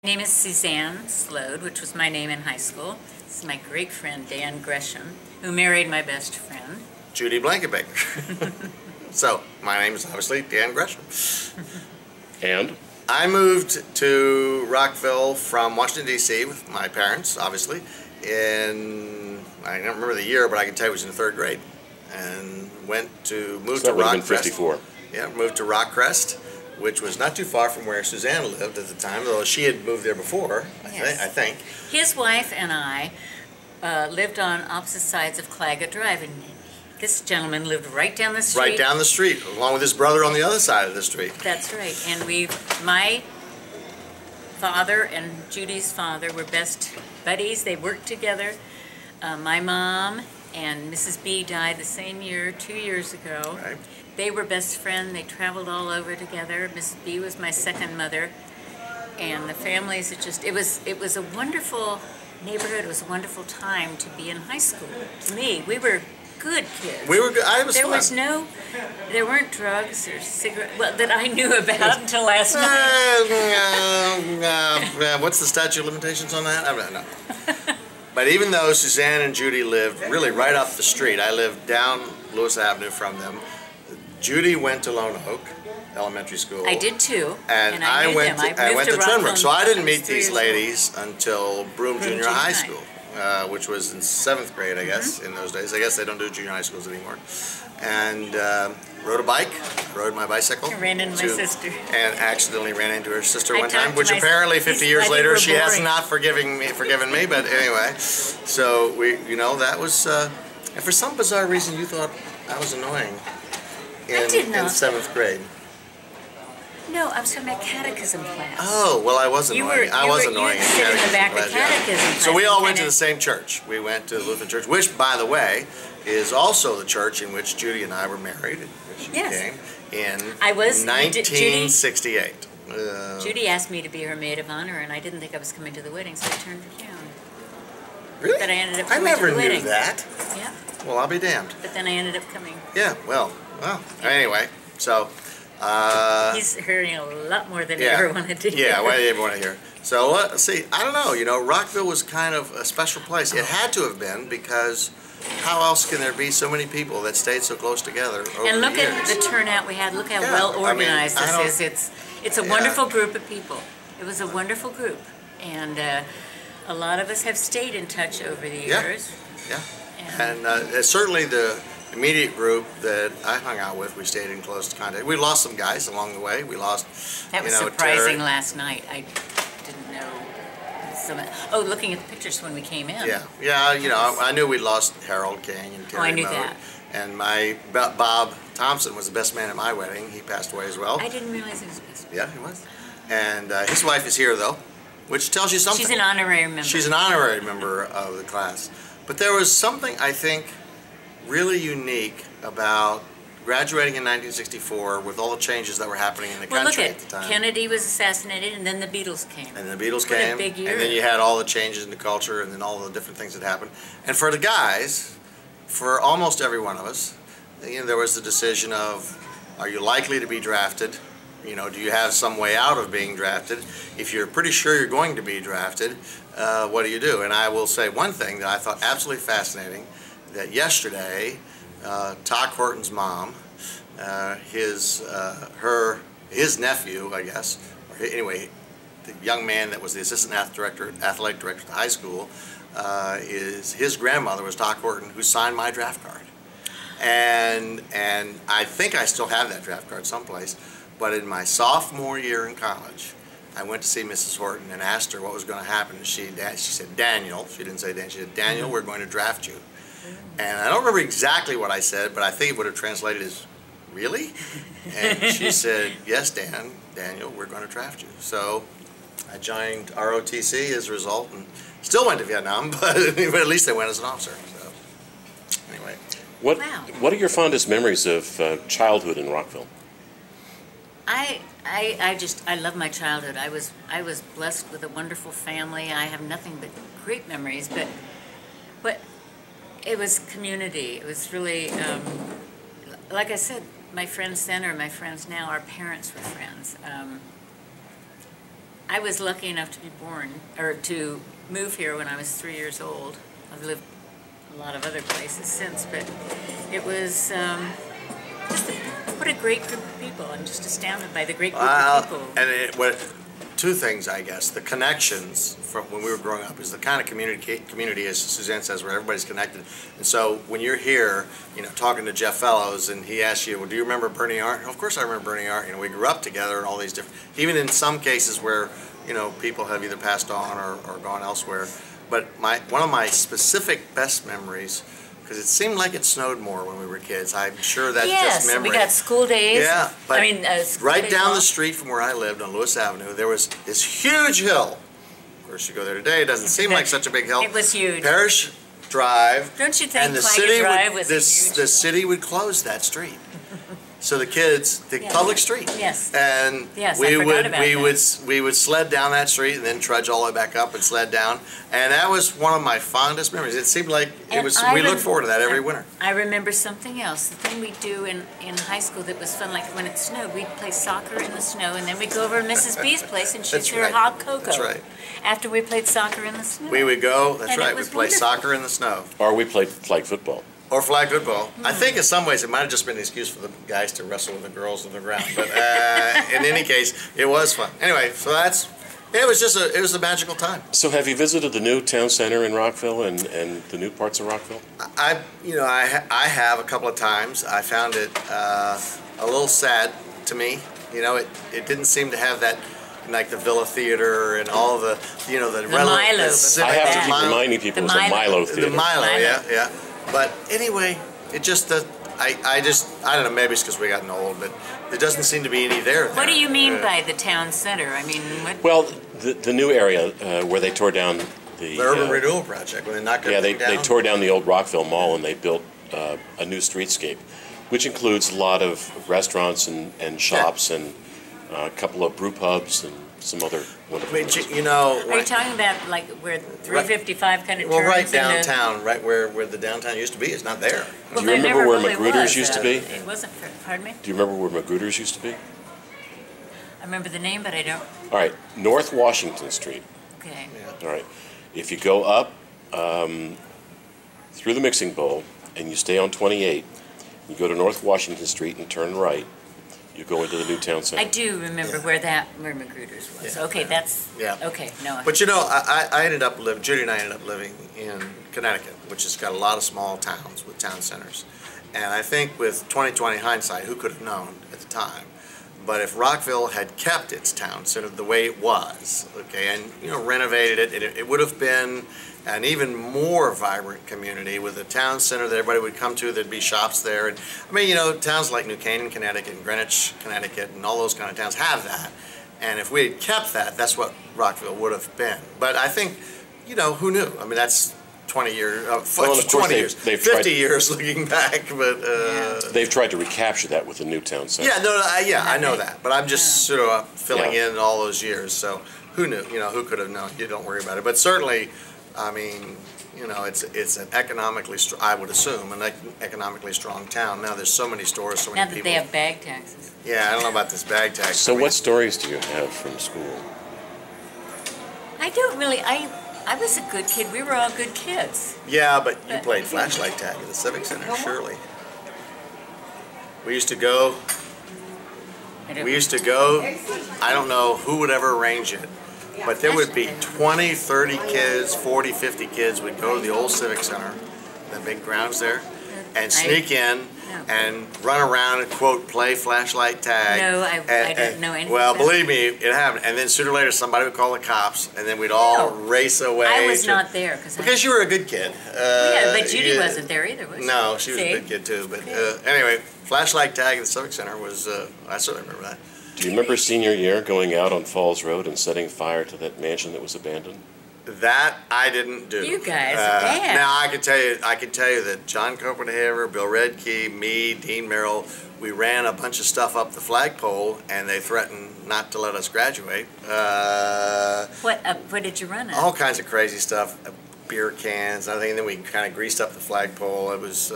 My name is Suzanne Sload, which was my name in high school. This is my great friend Dan Gresham, who married my best friend, Judy Blankenbaker. So, my name is obviously Dan Gresham. And? I moved to Rockville from Washington, D.C. with my parents, obviously, I don't remember the year, but I can tell you it was in the third grade. And moved to Rockcrest. 54. Yeah, moved to Rockcrest, which was not too far from where Suzanne lived at the time, though she had moved there before, I think. His wife and I lived on opposite sides of Claggett Drive, and this gentleman lived right down the street. Right down the street, along with his brother on the other side of the street. That's right. And my father and Judy's father were best buddies. They worked together. My mom and Mrs. B died the same year, 2 years ago. Right. They were best friends. They traveled all over together. Mrs. B was my second mother. And the families, it was a wonderful neighborhood. It was a wonderful time to be in high school. To me, we were good kids. We were good. There weren't drugs or cigarettes, well, that I knew about until last night. What's the statute of limitations on that? I don't know. But even though Suzanne and Judy lived really right up the street, I lived down Lewis Avenue from them. Judy went to Lone Oak Elementary School. I did too. And I went to Trinbrook. So I didn't meet these ladies until Broome Junior High School, which was in 7th grade, I guess, in those days. I guess they don't do junior high schools anymore. And rode a bike, rode my bicycle. I ran into my sister. And accidentally ran into her sister one time, which apparently 50 years later she has not forgiven me, but anyway. So that was, and for some bizarre reason you thought I was annoying in 7th grade. No, I was talking about catechism class. Oh, well, I was annoying. I was annoying in catechism class. Yeah. So we all went to the same church. We went to the Lutheran Church, which, by the way, is also the church in which Judy and I were married, which she came in 1968. Judy asked me to be her maid of honor, and I didn't think I was coming to the wedding, so I turned her down. Really? But I ended up coming to the never wedding. knew that. Yeah. Well, I'll be damned. But then I ended up coming. Yeah, well, anyway, so... he's hearing a lot more than he ever wanted to hear. Yeah, what did he ever want to hear? So, see, I don't know, Rockville was kind of a special place. It had to have been, because how else can there be so many people that stayed so close together over the years? And look at the turnout we had. Look how well organized this is. It's a wonderful group of people. It was a wonderful group. And a lot of us have stayed in touch over the years. Yeah. And certainly the immediate group that I hung out with, we stayed in close contact. We lost some guys along the way. We lost, that was surprising last night. I didn't know. Looking at the pictures when we came in. Yeah, I knew we'd lost Harold King and Terry I knew Mode. that. And my Bob Thompson was the best man at my wedding. He passed away as well. I didn't realize he was the best man. Yeah, he was. And his wife is here, though, which tells you something. She's an honorary member. She's an honorary member of the class. But there was something, I think, really unique about graduating in 1964 with all the changes that were happening in the country at the time. Kennedy was assassinated, and then the Beatles came. And the Beatles came, a big year. and then you had all the changes in the culture, and then all the different things that happened. And for the guys, for almost every one of us, there was the decision of, are you likely to be drafted? Do you have some way out of being drafted? If you're pretty sure you're going to be drafted, what do? And I will say one thing that I thought absolutely fascinating, that yesterday, Todd Horton's mom, his nephew, I guess, or anyway, the young man that was the assistant athletic director at the high school, his grandmother was Doc Horton, who signed my draft card. And I think I still have that draft card someplace, but in my sophomore year in college, I went to see Mrs. Horton and asked her what was going to happen. She said, Daniel, she didn't say Dan, she said, Daniel, we're going to draft you. And I don't remember exactly what I said, but I think it would have translated as, really? And she said, yes, Daniel, we're going to draft you. So I joined ROTC as a result, and still went to Vietnam, but at least I went as an officer. So anyway. What are your fondest memories of childhood in Rockville? I love my childhood. I was blessed with a wonderful family. I have nothing but great memories, but it was community. It was really, like I said, my friends then or my friends now, our parents were friends. I was lucky enough to be born, or to move here when I was 3 years old. I've lived a lot of other places since, but it was what a great group of people. I'm just astounded by the great group of people. And two things, I guess. The connections from when we were growing up is the kind of community, as Suzanne says, where everybody's connected. And so when you're here, talking to Jeff Fellows, and he asks you, well, do you remember Bernie Art? Of course I remember Bernie Art. We grew up together and all these different, even in some cases where, people have either passed on or gone elsewhere. But one of my specific best memories, because it seemed like it snowed more when we were kids. I'm sure that's just memory. Yes, we got school days. Yeah, but right down off. the street from where I lived on Lewis Avenue, there was this huge hill. Of course, you go there today, it doesn't seem like such a big hill. It was huge. Parish Drive. Don't you think and the Claggett city Drive would, was the city would close that street. So the kids, public street. Yes. And yes, we would sled down that street and then trudge all the way back up and sled down. And that was one of my fondest memories. It seemed like we looked forward to that every winter. I remember something else. The thing we'd do in high school that was fun, like when it snowed, we'd play soccer in the snow, and then we'd go over to Mrs. B's place and she'd serve hot cocoa. That's right. After we played soccer in the snow. We would go, that's And right, we'd play soccer in the snow. Or we played flag football. Or flag football. I think in some ways it might have just been an excuse for the guys to wrestle with the girls on the ground. But in any case, it was fun. Anyway, so it was a magical time. So have you visited the new town center in Rockville and the new parts of Rockville? I have a couple of times. I found it a little sad to me. It didn't seem to have that, like the Villa Theater and all the, the Milo. I have to keep reminding people it's a Milo Theater. The Milo, yeah. But anyway, it just, I don't know, maybe it's because we gotten old, but there doesn't seem to be any there. What do you mean by the town center? I mean, what? Well, the new area where they tore down the urban renewal project, when they knocked everything down. They tore down the old Rockville Mall and they built a new streetscape, which includes a lot of restaurants and shops and a couple of brew pubs and some other wonderful Are you talking about like where 355 kind of turns? Well, right downtown, right where the downtown used to be, it's not there. Do you remember where Magruder's used to be? It wasn't, pardon me? Do you remember where Magruder's used to be? I remember the name, but I don't. All right, North Washington Street. Okay. Yeah. All right, if you go up through the mixing bowl and you stay on 28, you go to North Washington Street and turn right, you go into the new town center. I do remember where Magruder's was. Yeah. Okay, that's, Yeah. okay, no. But Judy and I ended up living in Connecticut, which has got a lot of small towns with town centers. And I think with 20/20 hindsight, who could have known at the time? But if Rockville had kept its town center the way it was, okay, and renovated it, it would have been an even more vibrant community with a town center that everybody would come to. There'd be shops there, and I mean, towns like New Canaan, Connecticut, and Greenwich, Connecticut, and all those kind of towns have that. And if we had kept that, that's what Rockville would have been. But I think, who knew? I mean, that's 20 years, 20 years, 50 years looking back, but they've tried to recapture that with the new town center. Yeah, I know that, but I'm just sort of filling in all those years. So who knew? Who could have known? You don't worry about it, but certainly, I mean, it's an economically, I would assume, an economically strong town. Now there's so many stores, so many Now that people. they have bag taxes. Yeah, I don't know about this bag tax. So what stories do you have from school? I don't really, I was a good kid. We were all good kids. Yeah, but you played flashlight tag at the Civic Center, surely. We used to go, I don't know who would ever arrange it, but there would be 20, 30 kids, 40, 50 kids would go to the old Civic Center, the big grounds there, and sneak in and run around and, quote, play flashlight tag. No, I don't know anything. Well, believe me, it happened. And then sooner or later, somebody would call the cops, and then we'd all race away. I was not there. Because you were a good kid. Yeah, but Judy wasn't there either, was she? No, she was a good kid, too. But anyway, flashlight tag at the Civic Center was, I certainly remember that. Do you remember senior year going out on Falls Road and setting fire to that mansion that was abandoned? That I didn't do. You guys, man. Now I can tell you that John Copenhaver, Bill Redkey, me, Dean Merrill, we ran a bunch of stuff up the flagpole, and they threatened not to let us graduate. What did you run at? All kinds of crazy stuff, beer cans, and everything. And then we kind of greased up the flagpole. It was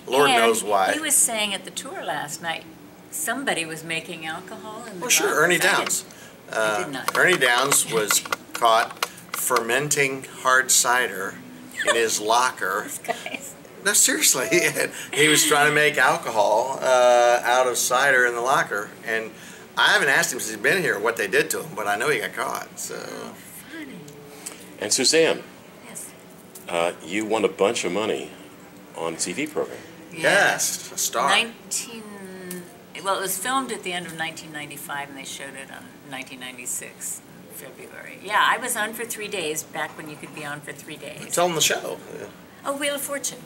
Lord knows why. He was saying at the tour last night, somebody was making alcohol in the Well, sure, Ernie Downs. I did not. Ernie Downs was caught fermenting hard cider in his locker. Guys. No, seriously, he was trying to make alcohol out of cider in the locker, and I haven't asked him since he's been here what they did to him, but I know he got caught. So. Oh, funny. And Suzanne, Yes. you won a bunch of money on a TV program. Yes, a star. Well, it was filmed at the end of 1995, and they showed it on 1996, February. Yeah, I was on for 3 days, back when you could be on for 3 days. Tell him the show. Yeah. Oh, Wheel of Fortune.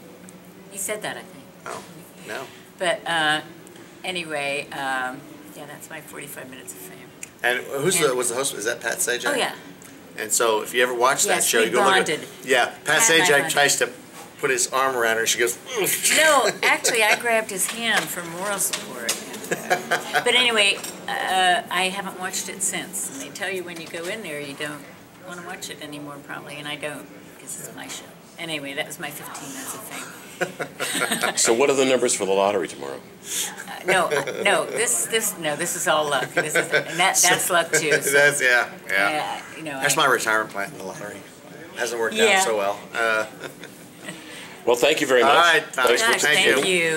He said that, I think. Oh, no. But anyway, yeah, that's my 45 minutes of fame. And was the host? Is that Pat Sajak? Oh, yeah. And so if you ever watch that Yes, show, we you go look at bonded. Yeah, Pat Pat and I Sajak bonded. tries to put his arm around her, and she goes, No, actually, I grabbed his hand for moral support. But anyway, I haven't watched it since. And they tell you when you go in there, you don't want to watch it anymore, probably, and I don't, because it's my show. Anyway, that was my 15 minutes of fame. So what are the numbers for the lottery tomorrow? This is all luck. That's luck too. So, That's, yeah. That's my retirement plan in the lottery. Hasn't worked Yeah. out so well. Well, thank you very much. All right, Thomas, Thanks for Gosh, thank thank you. you.